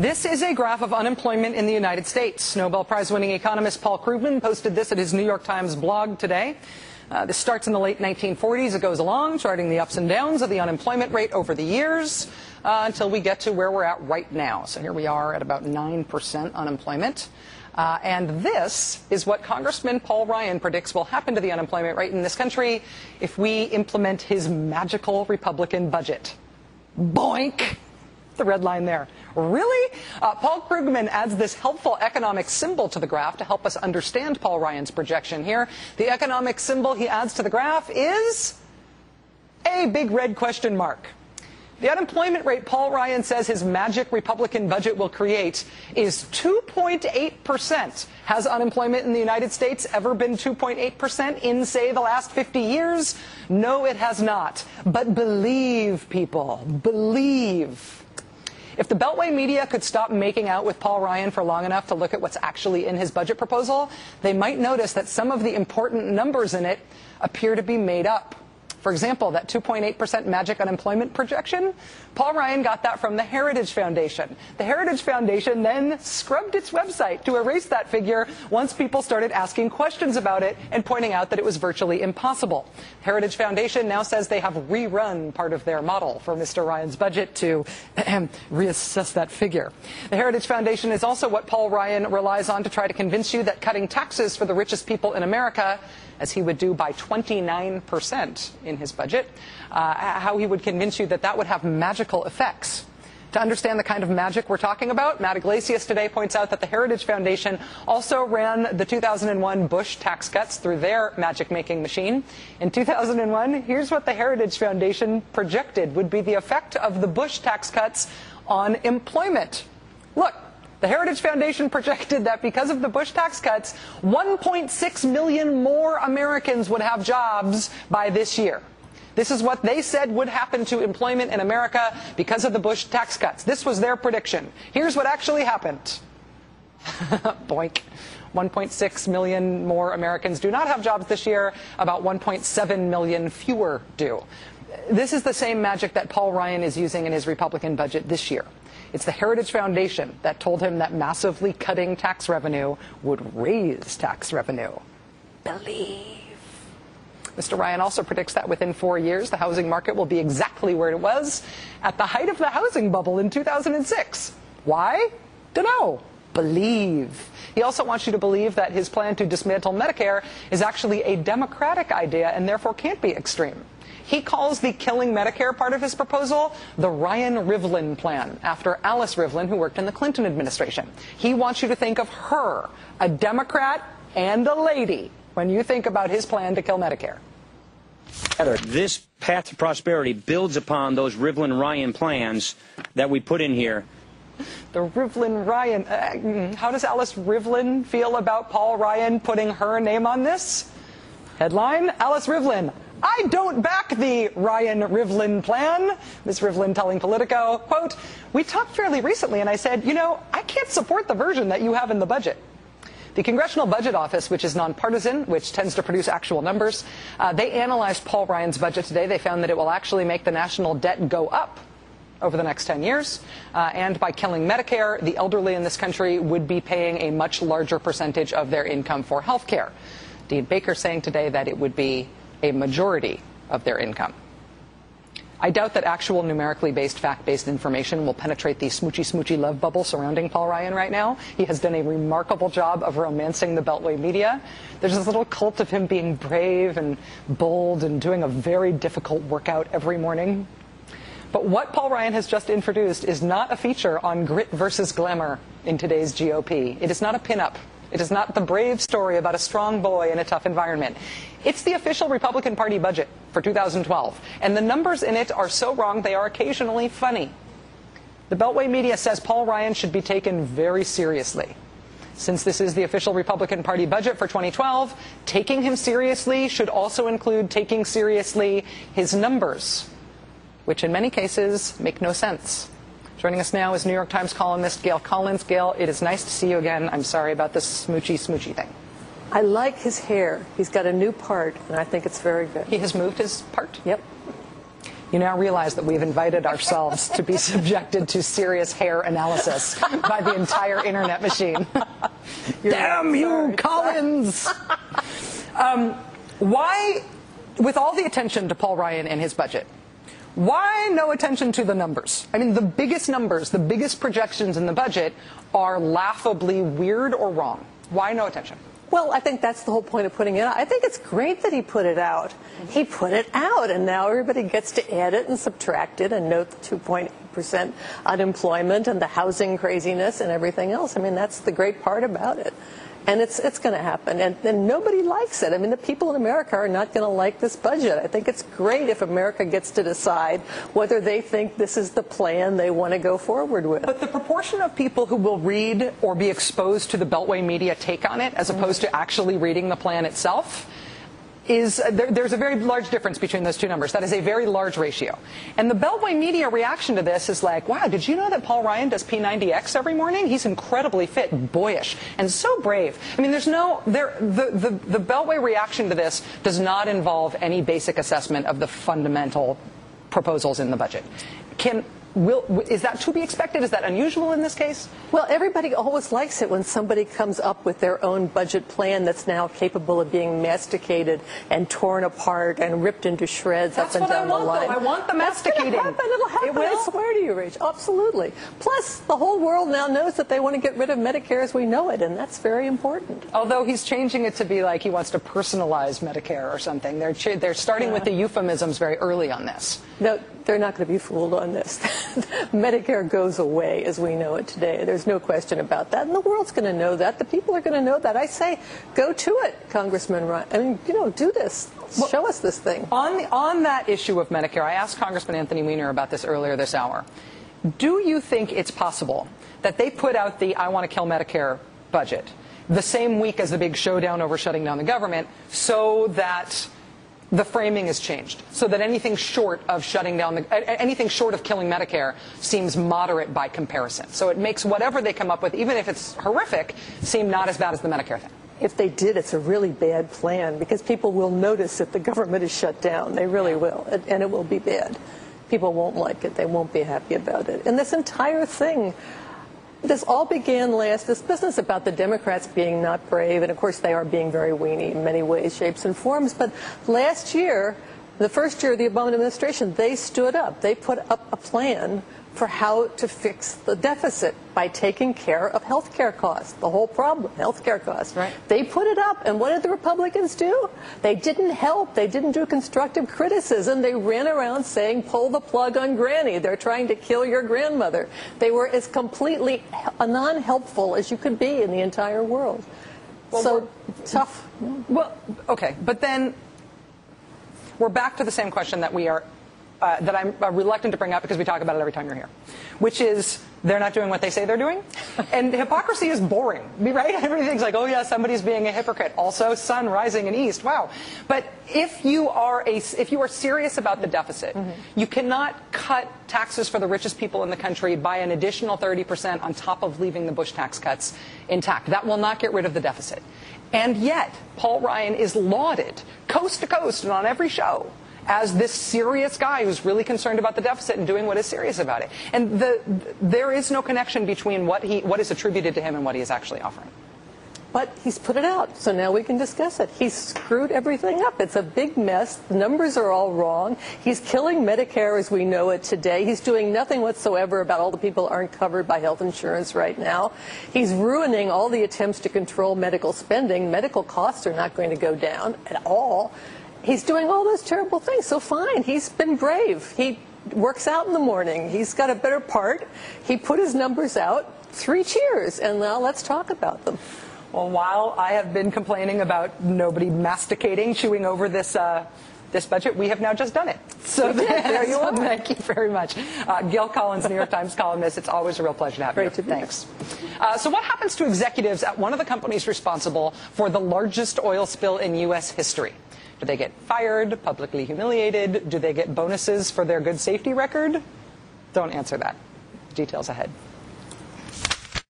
This is a graph of unemployment in the United States. Nobel Prize-winning economist Paul Krugman posted this at his New York Times blog today. This starts in the late 1940s. It goes along, charting the ups and downs of the unemployment rate over the years until we get to where we're at right now. So here we are at about 9% unemployment. And this is what Congressman Paul Ryan predicts will happen to the unemployment rate in this country if we implement his magical Republican budget. Boink! The red line there. Really? Paul Krugman adds this helpful economic symbol to the graph to help us understand Paul Ryan's projection here. The economic symbol he adds to the graph is a big red question mark. The unemployment rate Paul Ryan says his magic Republican budget will create is 2.8%. Has unemployment in the United States ever been 2.8% in, say, the last 50 years? No, it has not. But believe, people, believe. If the Beltway media could stop making out with Paul Ryan for long enough to look at what's actually in his budget proposal, they might notice that some of the important numbers in it appear to be made up. For example, that 2.8% magic unemployment projection, Paul Ryan got that from the Heritage Foundation. The Heritage Foundation then scrubbed its website to erase that figure once people started asking questions about it and pointing out that it was virtually impossible. Heritage Foundation now says they have rerun part of their model for Mr. Ryan's budget to reassess that figure. The Heritage Foundation is also what Paul Ryan relies on to try to convince you that cutting taxes for the richest people in America, as he would do by 29% in his budget, how he would convince you that that would have magical effects. To understand the kind of magic we're talking about, Matt Iglesias today points out that the Heritage Foundation also ran the 2001 Bush tax cuts through their magic-making machine. In 2001, here's what the Heritage Foundation projected would be the effect of the Bush tax cuts on employment. Look. The Heritage Foundation projected that because of the Bush tax cuts, 1.6 million more Americans would have jobs by this year. This is what they said would happen to employment in America because of the Bush tax cuts. This was their prediction. Here's what actually happened. Boink. 1.6 million more Americans do not have jobs this year. About 1.7 million fewer do. This is the same magic that Paul Ryan is using in his Republican budget this year. It's the Heritage Foundation that told him that massively cutting tax revenue would raise tax revenue. Believe. Mr. Ryan also predicts that within 4 years, the housing market will be exactly where it was at the height of the housing bubble in 2006. Why? Dunno. Believe. He also wants you to believe that his plan to dismantle Medicare is actually a democratic idea and therefore can't be extreme. He calls the killing Medicare part of his proposal the Ryan Rivlin plan, after Alice Rivlin, who worked in the Clinton administration. He wants you to think of her, a Democrat and a lady, when you think about his plan to kill Medicare. This path to prosperity builds upon those Rivlin-Ryan plans that we put in here. The Rivlin-Ryan. How does Alice Rivlin feel about Paul Ryan putting her name on this? Headline, Alice Rivlin. I don't back the Ryan Rivlin plan. Ms. Rivlin telling Politico, quote, we talked fairly recently and I said, you know, I can't support the version that you have in the budget. The Congressional Budget Office, which is nonpartisan, which tends to produce actual numbers, they analyzed Paul Ryan's budget today. They found that it will actually make the national debt go up over the next 10 years. And by killing Medicare, the elderly in this country would be paying a much larger percentage of their income for health care. Dean Baker saying today that it would be a majority of their income. I doubt that actual numerically based, fact-based information will penetrate the smoochy love bubble surrounding Paul Ryan right now. He has done a remarkable job of romancing the Beltway media. There's this little cult of him being brave and bold and doing a very difficult workout every morning. But what Paul Ryan has just introduced is not a feature on grit versus glamour in today's GOP. It is not a pinup. It is not the brave story about a strong boy in a tough environment. It's the official Republican Party budget for 2012. And the numbers in it are so wrong they are occasionally funny. The Beltway media says Paul Ryan should be taken very seriously. Since this is the official Republican Party budget for 2012, taking him seriously should also include taking seriously his numbers, which in many cases make no sense. Joining us now is New York Times columnist Gail Collins. Gail, it is nice to see you again. I'm sorry about this smoochy thing. I like his hair. He's got a new part, and I think it's very good. He has moved his part? Yep. You now realize that we've invited ourselves to be subjected to serious hair analysis by the entire internet machine. Damn you, Collins! Why, with all the attention to Paul Ryan and his budget, why no attention to the numbers? I mean, the biggest numbers, the biggest projections in the budget are laughably weird or wrong. Why no attention? Well, I think that's the whole point of putting it out. I think it's great that he put it out. He put it out, and now everybody gets to add it and subtract it and note the 2.8% unemployment and the housing craziness and everything else. I mean, that's the great part about it. And it's going to happen. And nobody likes it. I mean, the people in America are not going to like this budget. I think it's great if America gets to decide whether they think this is the plan they want to go forward with. But the proportion of people who will read or be exposed to the Beltway media take on it, as opposed to actually reading the plan itself, is there's a very large difference between those two numbers. That is a very large ratio. And the Beltway media reaction to this is like, wow, did you know that Paul Ryan does P90X every morning? He's incredibly fit, boyish, and so brave. I mean, the Beltway reaction to this does not involve any basic assessment of the fundamental proposals in the budget. Is that to be expected? Is that unusual in this case? Well, everybody always likes it when somebody comes up with their own budget plan that's now capable of being masticated and torn apart and ripped into shreds that's up and down the line. I want the masticating. It'll happen. I swear to you, Rach. Absolutely. Plus, the whole world now knows that they want to get rid of Medicare as we know it, and that's very important. Although he's changing it to be like he wants to personalize Medicare or something. They're starting with the euphemisms very early on this. No, they're not going to be fooled on this. Medicare goes away as we know it today. There's no question about that. And the world's going to know that. The people are going to know that. I say, go to it, Congressman Ryan. I mean, do this. Show us this thing. On that issue of Medicare, I asked Congressman Anthony Weiner about this earlier this hour. Do you think it's possible that they put out the I want to kill Medicare budget the same week as the big showdown over shutting down the government so that the framing is changed, so that anything short of shutting down anything short of killing Medicare seems moderate by comparison? So it makes whatever they come up with, even if it's horrific, seem not as bad as the Medicare thing. If they did, it's a really bad plan, because people will notice if the government is shut down. They really will, and it will be bad. People won't like it. They won't be happy about it. And this entire thing, this all began this business about the Democrats being not brave, and of course they are being very weenie in many ways, shapes, and forms. But last year, the first year of the Obama administration, they stood up. They put up a plan for how to fix the deficit by taking care of health care costs. The whole problem, health care costs. Right. They put it up, and what did the Republicans do? They didn't help. They didn't do constructive criticism. They ran around saying, pull the plug on Granny. They're trying to kill your grandmother. They were as completely non-helpful as you could be in the entire world. Well, so tough. Well, okay, but then we're back to the same question that that I'm reluctant to bring up because we talk about it every time you're here, which is they're not doing what they say they're doing. And hypocrisy is boring, right? Everything's like, oh yeah, somebody's being a hypocrite. Also, sun rising in east. Wow. But if you are serious about the deficit, you cannot cut taxes for the richest people in the country by an additional 30% on top of leaving the Bush tax cuts intact. That will not get rid of the deficit. And yet, Paul Ryan is lauded coast to coast and on every show as this serious guy who's really concerned about the deficit and doing what is serious about it. And there is no connection between what is attributed to him and what he is actually offering. But he's put it out, so now we can discuss it. He's screwed everything up. It's a big mess. The numbers are all wrong. He's killing Medicare as we know it today. He's doing nothing whatsoever about all the people who aren't covered by health insurance right now. He's ruining all the attempts to control medical spending. Medical costs are not going to go down at all. He's doing all those terrible things. So fine, he's been brave. He works out in the morning. He's got a better part. He put his numbers out. 3 cheers. And now let's talk about them. Well, while I have been complaining about nobody masticating, chewing over this budget, we have now just done it. So there you are. Thank you very much. Gail Collins, New York Times columnist. It's always a real pleasure to have you. Thanks. So what happens to executives at one of the companies responsible for the largest oil spill in U.S. history? Do they get fired, publicly humiliated? Do they get bonuses for their good safety record? Don't answer that. Details ahead.